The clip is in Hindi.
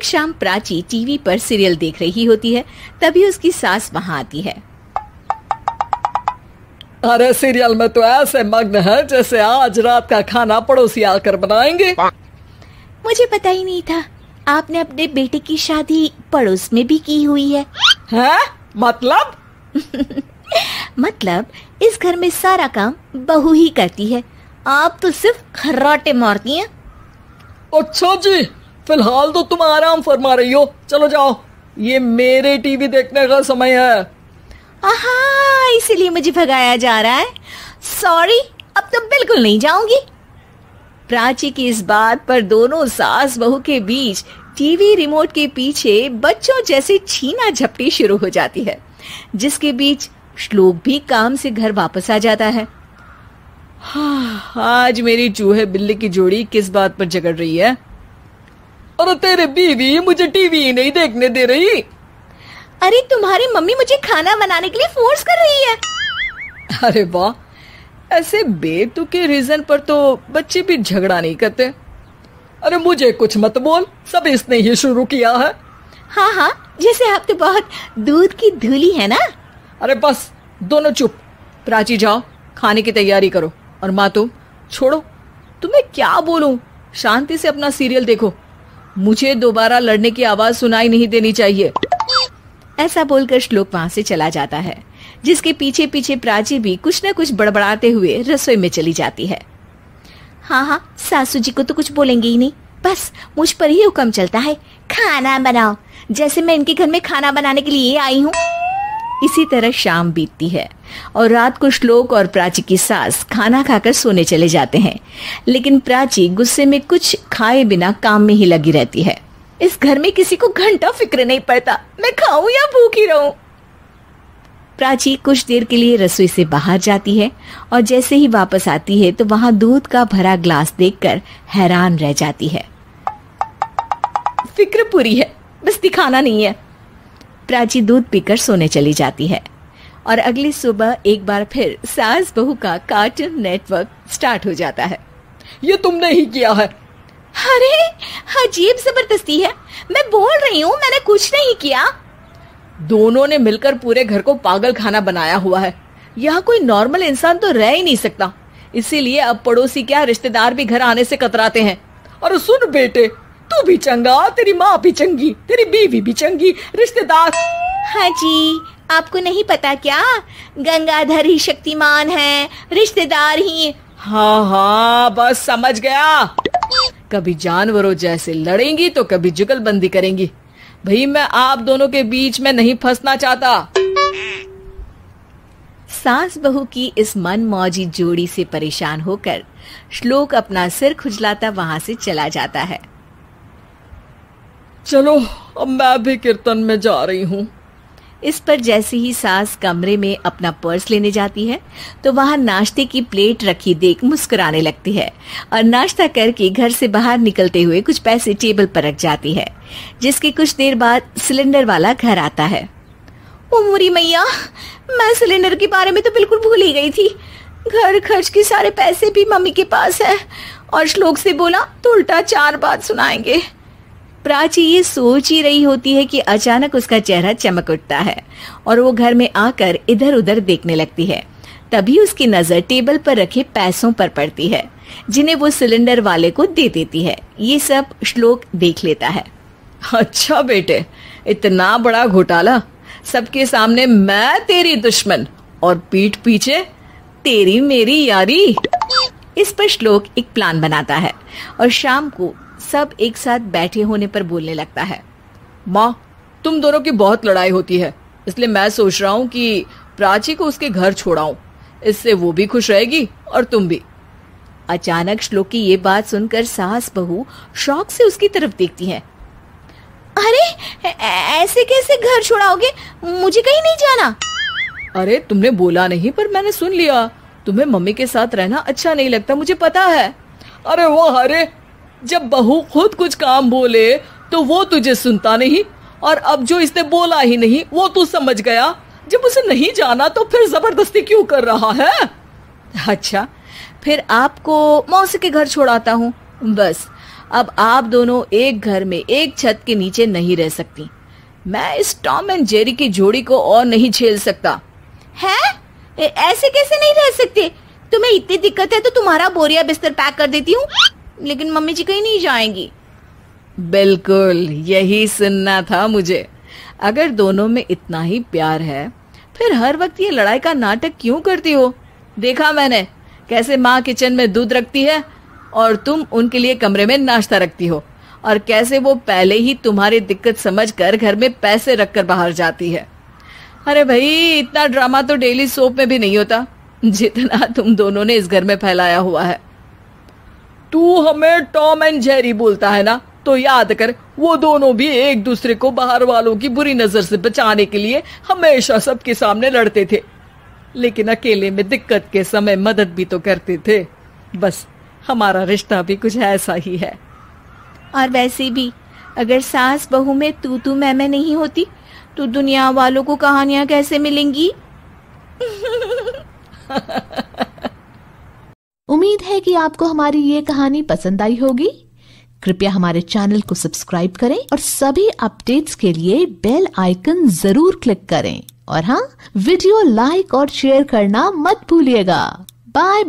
शाम प्राची टीवी पर सीरियल देख रही होती है, तभी उसकी सास वहां आती है। अरे सीरियल में तो ऐसे मग्न है जैसे आज रात का खाना पड़ोसी आकर बनाएंगे। मुझे पता ही नहीं था आपने अपने बेटे की शादी पड़ोस में भी की हुई है। हैं? मतलब? मतलब इस घर में सारा काम बहू ही करती है, आप तो सिर्फ खर्राटे मारती हैं। अच्छा जी, फिलहाल तो तुम आराम फरमा रही हो, चलो जाओ, ये मेरे टीवी देखने का समय है। आहा, इसीलिए मुझे भगाया जा रहा है। सॉरी, अब तो बिल्कुल नहीं जाऊंगी। प्राची की इस बात पर दोनों सास बहू के बीच टीवी रिमोट के पीछे बच्चों जैसे छीना झपटी शुरू हो जाती है, जिसके बीच श्लोक भी काम से घर वापस आ जाता है। हाँ, आज मेरी चूहे बिल्ली की जोड़ी किस बात पर झगड़ रही है? अरे तेरे बीवी मुझे टीवी ही नहीं देखने दे रही। अरे तुम्हारी मम्मी मुझे खाना बनाने के लिए फोर्स कर रही है। अरे वाह, ऐसे बेतुके रीजन पर तो बच्चे भी झगड़ा नहीं करते। अरे मुझे कुछ मत बोल, सब इसने ही शुरू किया है। हाँ हाँ, जैसे आप तो बहुत दूध की धूली है ना। अरे बस, दोनों चुप। प्राची जाओ, खाने की तैयारी करो। और माँ तुम छोड़ो, तुम्हें क्या बोलूं, शांति से अपना सीरियल देखो, मुझे दोबारा लड़ने की आवाज सुनाई नहीं देनी चाहिए। ऐसा बोलकर श्लोक वहां से चला जाता है, जिसके पीछे पीछे प्राची भी कुछ न कुछ बड़बड़ाते हुए रसोई में चली जाती है। हाँ हाँ, सासू जी को तो कुछ बोलेंगे ही नहीं, बस मुझ पर ही हुक्म चलता है, खाना बनाओ, जैसे मैं इनके घर में खाना बनाने के लिए आई हूँ। इसी तरह शाम बीतती है और रात को श्लोक और प्राची की सास खाना खाकर सोने चले जाते हैं, लेकिन प्राची गुस्से में कुछ खाए बिना काम में ही लगी रहती है। इस घर में किसी को घंटा फिक्र नहीं पड़ता, मैं खाऊं या भूखी रहूं। प्राची कुछ देर के लिए रसोई से बाहर जाती है और जैसे ही वापस आती है तो वहां दूध का भरा ग्लास देखकर हैरान रह जाती है। फिक्र पूरी है, बस दिखाना नहीं है। प्राची दूध पीकर सोने चली जाती है और अगली सुबह एक बार फिर सास बहू का कार्टून नेटवर्क स्टार्ट हो जाता है। ये तुमने ही किया है। अरे अजीब जबरदस्ती है, मैं बोल रही हूँ मैंने कुछ नहीं किया। दोनों ने मिलकर पूरे घर को पागल खाना बनाया हुआ है। यहाँ कोई नॉर्मल इंसान तो रह ही नहीं सकता, इसीलिए अब पड़ोसी क्या रिश्तेदार भी घर आने से कतराते हैं। और सुन बेटे, तू भी चंगा, तेरी माँ भी चंगी, तेरी बीवी भी चंगी, रिश्तेदार। हाँ जी, आपको नहीं पता क्या, गंगाधर ही शक्तिमान है, रिश्तेदार ही। हाँ हाँ, बस समझ गया। कभी जानवरों जैसे लड़ेंगी तो कभी जुगलबंदी करेंगी। भाई मैं आप दोनों के बीच में नहीं फंसना चाहता। सास बहू की इस मन मौजी जोड़ी से परेशान होकर श्लोक अपना सिर खुजलाता वहां से चला जाता है। चलो अब मैं भी कीर्तन में जा रही हूँ। इस पर जैसे ही सास कमरे में अपना पर्स लेने जाती है तो वहां नाश्ते की प्लेट रखी देख मुस्कुराने लगती है और नाश्ता करके घर से बाहर निकलते हुए कुछ पैसे टेबल पर रख जाती है, जिसके कुछ देर बाद सिलेंडर वाला घर आता है। ओ मुरी मैया, मैं सिलेंडर के बारे में तो बिल्कुल भूल ही गई थी। घर खर्च के सारे पैसे भी मम्मी के पास है और श्लोक से बोला तो उल्टा 4 बात सुनाएंगे। प्राची ये सोच ही रही होती है कि अचानक उसका चेहरा चमक उठता है और वो घर में आकर इधर उधर देखने लगती है। तभी उसकी नजर टेबल पर रखे पैसों पर पड़ती है, जिन्हें वो सिलेंडर वाले को दे देती है। ये सब श्लोक देख लेता है। अच्छा बेटे, इतना बड़ा घोटाला, सबके सामने मैं तेरी दुश्मन और पीठ पीछे तेरी मेरी यारी। इस पर श्लोक एक प्लान बनाता है और शाम को सब एक साथ बैठे होने पर बोलने लगता है। माँ, तुम दोनों की बहुत लड़ाई होती है, इसलिए मैं सोच रहा हूँ कि प्राची को उसके घर छोड़ाऊं, इससे वो भी खुश रहेगी और तुम भी। अचानक श्लोक की ये बात सुनकर सास बहू शौक से उसकी तरफ देखती हैं। अरे ऐसे कैसे घर छोड़ाओगे, मुझे कहीं नहीं जाना। अरे तुमने बोला नहीं पर मैंने सुन लिया, तुम्हें मम्मी के साथ रहना अच्छा नहीं लगता, मुझे पता है। अरे वो अरे, जब बहू खुद कुछ काम बोले तो वो तुझे सुनता नहीं, और अब जो इसने बोला ही नहीं वो तू समझ गया। जब उसे नहीं जाना तो फिर जबरदस्ती क्यों कर रहा है? अच्छा, फिर आपको मौसी के घर छोड़ाता हूँ, बस अब आप दोनों एक घर में एक छत के नीचे नहीं रह सकती। मैं इस टॉम एंड जेरी की जोड़ी को और नहीं झेल सकता। है? ऐसे कैसे नहीं रह सकते? तुम्हें इतनी दिक्कत है तो तुम्हारा बोरिया बिस्तर पैक कर देती हूँ, लेकिन मम्मी जी कहीं नहीं जाएंगी। बिल्कुल यही सुनना था मुझे। अगर दोनों में इतना ही प्यार है फिर हर वक्त ये लड़ाई का नाटक क्यों करती हो? देखा मैंने कैसे माँ किचन में दूध रखती है और तुम उनके लिए कमरे में नाश्ता रखती हो, और कैसे वो पहले ही तुम्हारी दिक्कत समझकर घर में पैसे रखकर बाहर जाती है। अरे भाई, इतना ड्रामा तो डेली सोप में भी नहीं होता जितना तुम दोनों ने इस घर में फैलाया हुआ है। तू हमें टॉम एंड जेरी बोलता है ना, तो याद कर वो दोनों भी एक दूसरे को बाहर वालों की बुरी नजर से बचाने के लिए हमेशा सबके सामने लड़ते थे, लेकिन अकेले में दिक्कत के समय मदद भी तो करते थे। बस हमारा रिश्ता भी कुछ ऐसा ही है। और वैसे भी अगर सास बहू में तू मैं नहीं होती तो दुनिया वालों को कहानियां कैसे मिलेंगी? उम्मीद है कि आपको हमारी ये कहानी पसंद आई होगी। कृपया हमारे चैनल को सब्सक्राइब करें और सभी अपडेट्स के लिए बेल आइकन जरूर क्लिक करें। और हाँ, वीडियो लाइक और शेयर करना मत भूलिएगा। बाय।